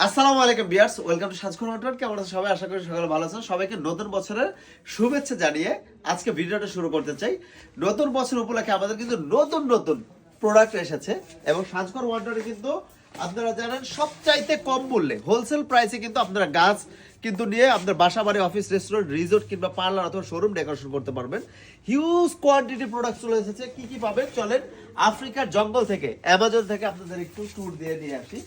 আসসালামু আলাইকুম viewers, welcome to Sajghar motor. কেমন আছেন সবাই? আশা করি সকলে ভালো আছেন। সবাইকে নতুন বছরের শুভেচ্ছা জানিয়ে আজকে ভিডিওটা শুরু করতে চাই। নতুন বছর উপলক্ষে আমাদের কিন্তু নতুন নতুন প্রোডাক্ট এসেছে এবং সাজঘর মোটরে কিন্তু আপনারা জানেন সবচাইতে কম মূল্যে হোলসেল প্রাইসে কিন্তু আপনারা গাছ কিন্তু নিয়ে আপনার বাসা বাড়ি, অফিস, রেস্টুরেন্ট, রিসোর্ট কিংবা পার্লার অথবা শোরুম ডেকোরেশন করতে পারবেন। হিউজ কোয়ান্টিটি প্রোডাক্ট চলে এসেছে। কি কি পাবেন চলেন আফ্রিকার জঙ্গল থেকে, অ্যামাজন থেকে আপনাদের একটু ট্যুর দিয়ে নিয়ে আসি।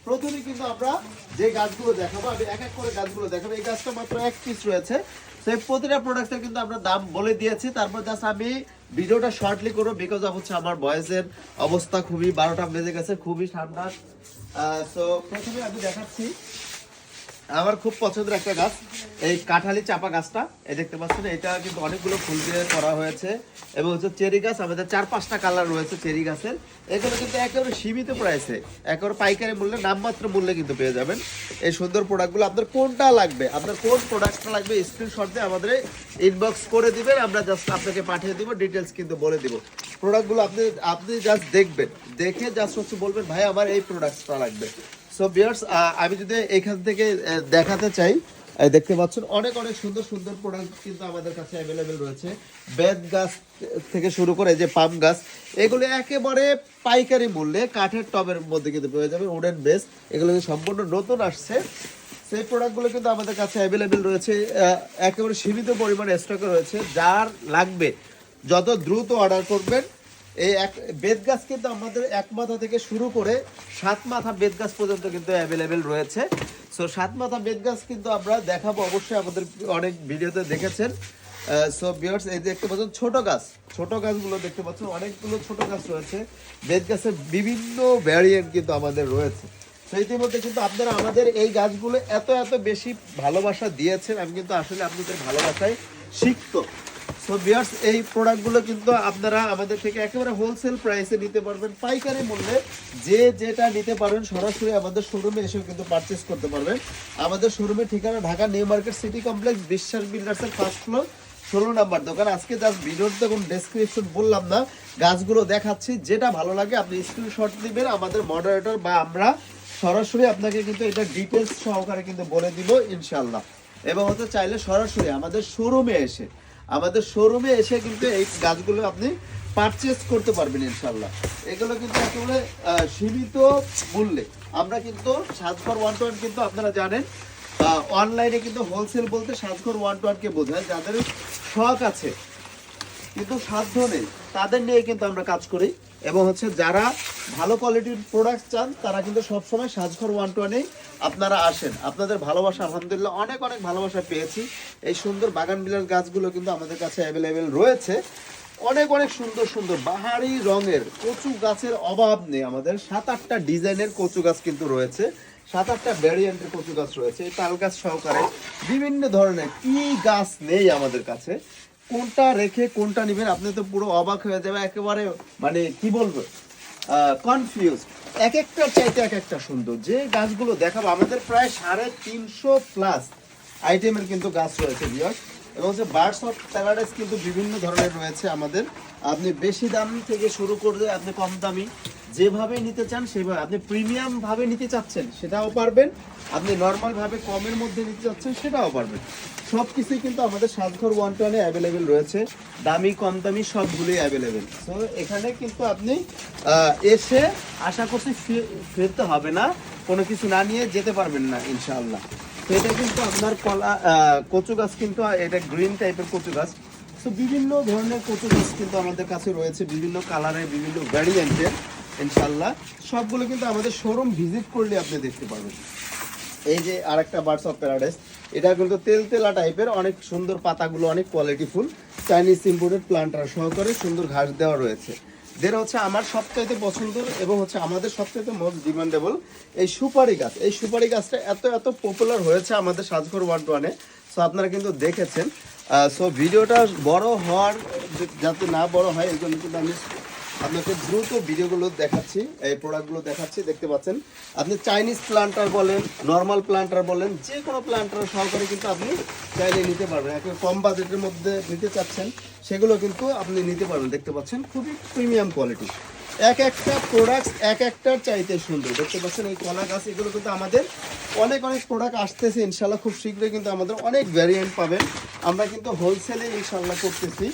প্রথমে কিন্তু আমরা যে গাছগুলো দেখাবো, আমি এক এক করে গাছগুলো দেখাবো। এই গাছটা মাত্র এক পিস রয়েছে। সেই প্রতিটা প্রোডাক্টের কিন্তু আমরা দাম বলে দিয়েছি। তারপর জাস্ট আমি ভিডিওটা শর্টলি করবো বিকজ অফ হচ্ছে আমার ভয়েসের অবস্থা খুবই 12টা বেজে গেছে, খুবই ঠান্ডা। সো প্রথমে আমি দেখাচ্ছি আমার খুব পছন্দের একটা গাছ, এই কাঁঠালি চাপা গাছটা। এই দেখতে পাচ্ছেন, এটা কিন্তু অনেকগুলো ফুল দিয়ে করা হয়েছে এবং হচ্ছে চেরি গাছ। আমাদের 4-5টা কালার রয়েছে চেরি গাছের। এগুলো কিন্তু একেবারে সীমিত প্রাইসে, একেবারে পাইকারি মূল্যে, নামমাত্র মূল্যে কিন্তু পেয়ে যাবেন এই সুন্দর প্রোডাক্টগুলো। আপনার কোনটা লাগবে, আপনার কোন প্রোডাক্টটা লাগবে স্ক্রিনশট দিয়ে আমাদের ইনবক্স করে দিবেন, আমরা জাস্ট আপনাকে পাঠিয়ে দিব, ডিটেলস কিন্তু বলে দিব। প্রোডাক্টগুলো আপনি জাস্ট দেখবেন, দেখে জাস্ট হচ্ছে বলবেন ভাই আমার এই প্রোডাক্টটা লাগবে। সো ভিউয়ার্স, আমি যদি এখান থেকে দেখাতে চাই, দেখতে পাচ্ছেন অনেক অনেক সুন্দর সুন্দর প্রোডাক্ট কিন্তু আমাদের কাছে অ্যাভেলেবেল রয়েছে। বেত গাছ থেকে শুরু করে যে পাম গাছ, এগুলো একেবারে পাইকারি মূল্যে কাঠের টবের মধ্যে কিন্তু পেয়ে যাবে, উডেন বেস। এগুলো সম্পূর্ণ নতুন আসছে। সেই প্রোডাক্টগুলো কিন্তু আমাদের কাছে অ্যাভেলেবেল রয়েছে, একেবারে সীমিত পরিমাণে স্টকে রয়েছে। যার লাগবে যত দ্রুত অর্ডার করবেন। এই এক বেত গাছ কিন্তু আমাদের 1 মাথা থেকে শুরু করে 7 মাথা বেত গাছ পর্যন্ত কিন্তু অ্যাভেলেবেল রয়েছে। সো 7 মাথা বেত গাছ কিন্তু আমরা দেখাবো, অবশ্যই আমাদের অনেক ভিডিওতে দেখেছেন। সো ভিউয়ার্স, এই দেখতে পাচ্ছেন ছোট গাছগুলো দেখতে পাচ্ছেন, অনেকগুলো ছোট গাছ রয়েছে। বেত গাছের বিভিন্ন ভ্যারিয়েন্ট কিন্তু আমাদের রয়েছে। তো ইতিমধ্যে কিন্তু আপনারা আমাদের এই গাছগুলো এত এত বেশি ভালোবাসা দিয়েছেন, আমি কিন্তু আসলে আপনাদের ভালোবাসায় শিখতো। সো ভিউয়ার্স, এই প্রোডাক্টগুলো কিন্তু আপনারা আমাদের থেকে একেবারে হোলসেল প্রাইসে নিতে পারবেন, পাইকারি মূল্যে। যে যেটা নিতে পারবেন সরাসরি আমাদের শোরুমে এসেও কিন্তু পারচেস করতে পারবেন। আমাদের শোরুমের ঠিকানা Dhaka new market city complex, বিশ্বাস বিল্ডার্সের ফার্স্ট ফ্লোর, 16 নাম্বার দোকান। আজকে জাস্ট ভিডিওতে কোনো ডেসক্রিপশন বললাম না, গাছগুলো দেখাচ্ছি। যেটা ভালো লাগে আপনি স্ক্রিনশট দিবেন, আমাদের মডারেটর বা আমরা সরাসরি আপনাকে কিন্তু এটা ডিটেলস সহকারে কিন্তু বলে দিব ইনশাল্লাহ। এবং হতে চাইলে সরাসরি আমাদের শোরুমে এসে কিন্তু এই গাছগুলো আপনি পারচেস করতে পারবেন ইনশাল্লাহ। এগুলো কিন্তু একেবারে সীমিত মূল্যে। আমরা কিন্তু সাজঘর 1-to-1 কিন্তু আপনারা জানেন অনলাইনে কিন্তু হোলসেল বলতে সাজঘর 1-to-1-কে বোঝায়। যাদের শখ আছে কিন্তু সাধ্য নেই, তাদের নিয়ে কিন্তু আমরা কাজ করি। এবং হচ্ছে যারা ভালো কোয়ালিটির প্রোডাক্ট চান তারা কিন্তু সবসময় সাজঘর 1-to-1-এই আপনারা আসেন। আপনাদের ভালোবাসা আলহামদুলিল্লাহ অনেক অনেক ভালোবাসা পেয়েছি। এই সুন্দর বাগান বিলাস গাছগুলো কিন্তু আমাদের কাছে অ্যাভেলেবেল রয়েছে। অনেক অনেক সুন্দর সুন্দর বাহারি রঙের কচু গাছের অভাব নেই। আমাদের 7-8টা ডিজাইনের কচু গাছ কিন্তু রয়েছে, 7-8টা ভ্যারিয়েন্টের কচু গাছ রয়েছে, তাল গাছ সহকারে বিভিন্ন ধরনের। কি গাছ নেই আমাদের কাছে, কোনটা রেখে কোনটা নেবেন আপনি তো পুরো অবাক হয়ে যাবে, একেবারে মানে কি বলবো কনফিউজ। এক একটার চাইতে এক একটা সুন্দর। যে গাছগুলো দেখাবো আমাদের প্রায় 350+ আইটেমের কিন্তু গাছ রয়েছে ভিউয়ার্স। এবং হচ্ছে বার্ডস অফ প্যারাডাইস কিন্তু বিভিন্ন ধরনের রয়েছে আমাদের। আপনি বেশি দাম থেকে শুরু করে আপনি কম দামি যেভাবে নিতে চান সেভাবে, আপনি প্রিমিয়াম ভাবে নিতে চাচ্ছেন সেটাও পারবেন, আপনি নর্মাল ভাবে কমের মধ্যে নিতে চাচ্ছেন সেটাও পারবেন। সব কিছুই কিন্তু আমাদের সাজঘর 1-to-1-এ অ্যাভেলেবেল রয়েছে, দামি কম দামি সবগুলোই অ্যাভেলেবেল। তো এখানে কিন্তু আপনি এসে আশা করছি ফিরতে হবে না, কোনো কিছু না নিয়ে যেতে পারবেন না ইনশাআল্লাহ। তো এটা কিন্তু আপনার কচু গাছ, কিন্তু এটা গ্রিন টাইপের কচু গাছ। তো বিভিন্ন ধরনের কচু গাছ কিন্তু আমাদের কাছে রয়েছে, বিভিন্ন কালারের, বিভিন্ন ভ্যারিয়েন্টের ইনশাআল্লাহ। সবগুলো কিন্তু আমাদের শোরুম ভিজিট করলে আপনি দেখতে পারবেন। এই যে আরেকটা বার্ডস অফ প্যারাডাইস, এটা কিন্তু তেলতেলা টাইপের, অনেক সুন্দর পাতাগুলো, অনেক কোয়ালিটি ফুল, চাইনিজ ইম্পোর্টেড প্লান্টার সহকারে সুন্দর ঘাস দেওয়া রয়েছে। যেটা হচ্ছে আমার সবচাইতে পছন্দ এবং হচ্ছে আমাদের সবচাইতে মোস্ট ডিমান্ডেবল এই সুপারি গাছ। এই সুপারি গাছটা এত এত পপুলার হয়েছে আমাদের সাজঘর 1-to-1-এ। সো আপনারা কিন্তু দেখেছেন। সো ভিডিওটা বড় হওয়ার যাতে না বড় হয় এই জন্য কিন্তু আমি আপনাকে দ্রুত ভিডিওগুলো দেখাচ্ছি, এই প্রোডাক্টগুলো দেখাচ্ছি। দেখতে পাচ্ছেন আপনি চাইনিজ প্লান্টার বলেন, নর্মাল প্লান্টার বলেন, যে কোনো প্লান্টার সহকারে কিন্তু আপনি চাইলে নিতে পারবেন। একেবারে কম বাজেটের মধ্যে নিতে চাচ্ছেন সেগুলো কিন্তু আপনি নিতে পারবেন। দেখতে পাচ্ছেন খুবই প্রিমিয়াম কোয়ালিটি। এক একটা প্রোডাক্ট এক একটার চাইতে সুন্দর। দেখতে পাচ্ছেন এই কলা গাছ, এগুলো কিন্তু আমাদের অনেক অনেক প্রোডাক্ট আসতেছে ইনশাল্লাহ। খুব শীঘ্রই কিন্তু আমাদের অনেক ভ্যারিয়েন্ট পাবেন। আমরা কিন্তু হোলসেলে ইনশাল্লাহ করতেছি।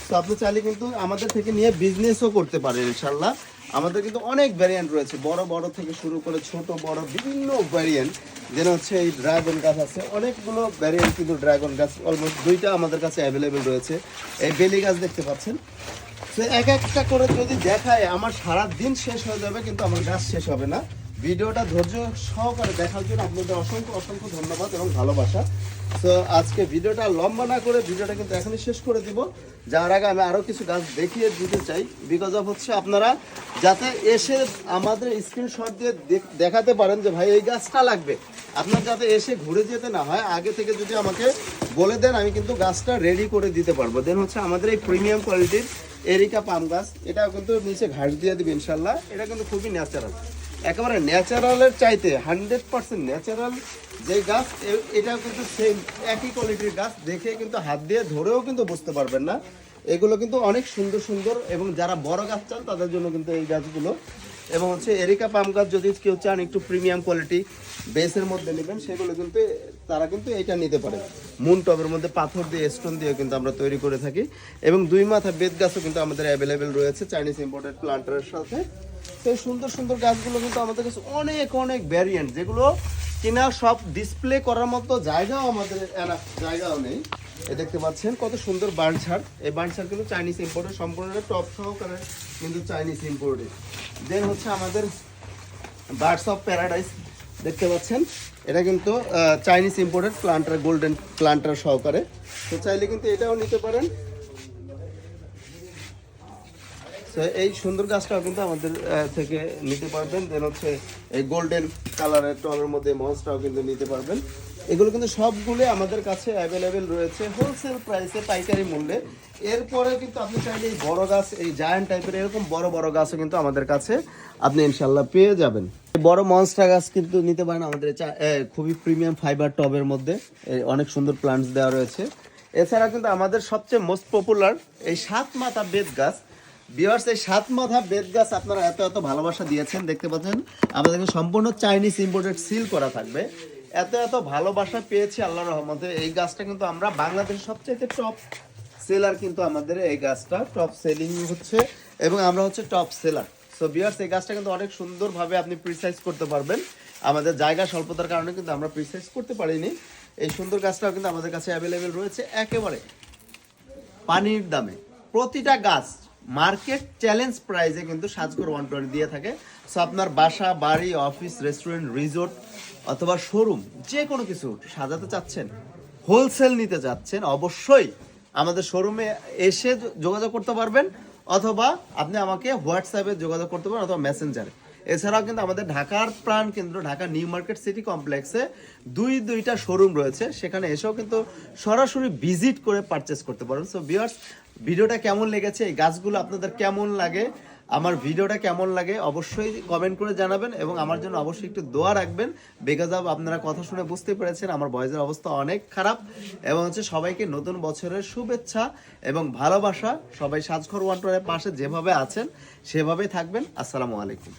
তো আপনি চাইলে কিন্তু আমাদের থেকে নিয়ে বিজনেসও করতে পারেন ইনশাল্লাহ। আমাদের কিন্তু অনেক ভ্যারিয়েন্ট রয়েছে, বড় বড় থেকে শুরু করে ছোট বড় বিভিন্ন ভ্যারিয়েন্ট। যেন হচ্ছে এই ড্রাগন গাছ আছে, অনেকগুলো ভ্যারিয়েন্ট কিন্তু ড্রাগন গাছ অলমোস্ট 2টা আমাদের কাছে অ্যাভেলেবেল রয়েছে। এই বেলি গাছ দেখতে পাচ্ছেন। তো এক একটা করে যদি দেখায় আমার সারা দিন শেষ হয়ে যাবে, কিন্তু আমার গাছ শেষ হবে না। ভিডিওটা ধৈর্য সহকারে দেখার জন্য আপনাদের অসংখ্য অসংখ্য ধন্যবাদ এবং ভালোবাসা। তো আজকে ভিডিওটা লম্বা না করে ভিডিওটা কিন্তু এখনই শেষ করে দিব। যার আগে আমি আরও কিছু গাছ দেখিয়ে দিতে চাই, বিকজ অফ হচ্ছে আপনারা যাতে এসে আমাদের স্ক্রিনশট দিয়ে দেখাতে পারেন যে ভাই এই গাছটা লাগবে। আপনার যাতে এসে ঘুরে যেতে না হয়, আগে থেকে যদি আমাকে বলে দেন আমি কিন্তু গাছটা রেডি করে দিতে পারবো। দেন হচ্ছে আমাদের এই প্রিমিয়াম কোয়ালিটির এরিকা পাম গাছ, এটাও কিন্তু নিচে ঘাস দিয়ে দেবে ইনশাল্লাহ। এটা কিন্তু খুবই ন্যাচারাল, একেবারে ন্যাচারালের চাইতে 100% ন্যাচারাল যে গাছ, এটাও কিন্তু সেম একই কোয়ালিটির গাছ। দেখে কিন্তু হাত দিয়ে ধরেও কিন্তু বুঝতে পারবেন না। এগুলো কিন্তু অনেক সুন্দর সুন্দর, এবং যারা বড় গাছ চান তাদের জন্য কিন্তু এই গাছগুলো। এবং হচ্ছে এরিকা পাম গাছ যদি কেউ চান একটু প্রিমিয়াম কোয়ালিটি বেসের মধ্যে নেবেন, সেগুলো কিন্তু তারা কিন্তু এটা নিতে পারে। মুন টবের মধ্যে পাথর দিয়ে স্টোন দিয়ে কিন্তু আমরা তৈরি করে থাকি। এবং 2 মাথা বেত গাছও কিন্তু আমাদের অ্যাভেলেবেল রয়েছে চাইনিজ ইম্পোর্টেড প্লান্টারের সাথে। তো এই সুন্দর সুন্দর গাছগুলো কিন্তু আমাদের কাছে অনেক অনেক ভ্যারিয়েন্ট, যেগুলো কিনা সব ডিসপ্লে করার মতো জায়গাও আমাদের জায়গাও নেই। এই দেখতে পাচ্ছেন কত সুন্দর বার্নছাড়। এই বার্নছাড় কিন্তু চাইনিজ ইম্পোর্টেড, সম্পূর্ণ টপ সহকারে কিন্তু চাইনিজ ইম্পোর্টেড। দেন হচ্ছে আমাদের বার্ডস অফ প্যারাডাইস দেখতে পাচ্ছেন, এটা কিন্তু Chinese imported planter, golden planter সহকারে। তো চাইলে কিন্তু এটাও নিতে পারেন। তো এই সুন্দর গাছটাও কিন্তু আমাদের থেকে নিতে পারবেন। দেন হচ্ছে এই গোল্ডেন কালারের টবের মধ্যে মঞ্চটাও কিন্তু নিতে পারবেন। এগুলো কিন্তু সবগুলো আমাদের কাছে অ্যাভেলেবেল রয়েছে হোলসেল প্রাইসে, পাইকারি মূল্যে। এরপরে কিন্তু আপনি চাইলে এই বড় গাছ, এই জায়ান্ট টাইপের এরকম বড় বড় গাছও কিন্তু আমাদের কাছে আপনি ইনশাল্লাহ পেয়ে যাবেন। বড় মনস্টার গাছ কিন্তু নিতে পারেন আমাদের খুবই প্রিমিয়াম ফাইবার টবের মধ্যে। অনেক সুন্দর প্লান্টস দেওয়া রয়েছে। এছাড়া কিন্তু আমাদের সবচেয়ে মোস্ট পপুলার এই 7 মাথা বেত গাছ। ভিউয়ার্স, এই 7 মাথা বেত গাছ আপনারা এত এত ভালোবাসা দিয়েছেন, দেখতে পাচ্ছেন আমাদের সম্পূর্ণ চাইনিজ ইম্পোর্টেড সিল করা থাকবে। এত এত ভালোবাসা পেয়েছি আল্লাহর রহমতে। এই গাছটা কিন্তু আমরা বাংলাদেশের সবচেয়ে টপ সেলার, কিন্তু আমাদের এই গাছটা টপ সেলিং হচ্ছে, এবং আমরা হচ্ছে টপ সেলার। সো ভিউয়ার্স, এই গাছটা কিন্তু অনেক সুন্দরভাবে আপনি প্রিসাইজ করতে পারবেন। আমাদের জায়গা স্বল্পতার কারণে কিন্তু আমরা প্রিসাইজ করতে পারিনি। এই সুন্দর গাছটাও কিন্তু আমাদের কাছে অ্যাভেলেবেল রয়েছে একেবারে পানির দামে। প্রতিটা গাছ মার্কেট চ্যালেঞ্জ প্রাইসে কিন্তু সাজঘর 120 দিয়ে থাকে। সো আপনার বাসা, বাড়ি, অফিস, রেস্টুরেন্ট, রিসোর্ট অথবা শোরুম যে কোনো কিছু সাজাতে চাচ্ছেন, হোলসেল নিতে চাচ্ছেন, অবশ্যই আমাদের শোরুমে এসে যোগাযোগ করতে পারবেন, অথবা আপনি আমাকে হোয়াটসঅ্যাপে যোগাযোগ করতে পারেন, অথবা মেসেঞ্জারে। এছাড়াও কিন্তু আমাদের ঢাকার প্রাণ কেন্দ্র ঢাকা নিউ মার্কেট সিটি কমপ্লেক্সে দুইটা শোরুম রয়েছে, সেখানে এসেও কিন্তু সরাসরি ভিজিট করে পারচেস করতে পারেন। সো ভিউয়ার্স, ভিডিওটা কেমন লেগেছে, এই গাছগুলো আপনাদের কেমন লাগে, আমার ভিডিওটা কেমন লাগে অবশ্যই কমেন্ট করে জানাবেন, এবং আমার জন্য অবশ্যই একটু দোয়া রাখবেন। বিকজ অফ আপনারা কথা শুনে বুঝতে পেরেছেন আমার ভয়েসের অবস্থা অনেক খারাপ। এবং হচ্ছে সবাইকে নতুন বছরের শুভেচ্ছা এবং ভালোবাসা। সবাই সাজঘর 120 পাশে যেভাবে আছেন সেভাবেই থাকবেন। আসসালামু আলাইকুম।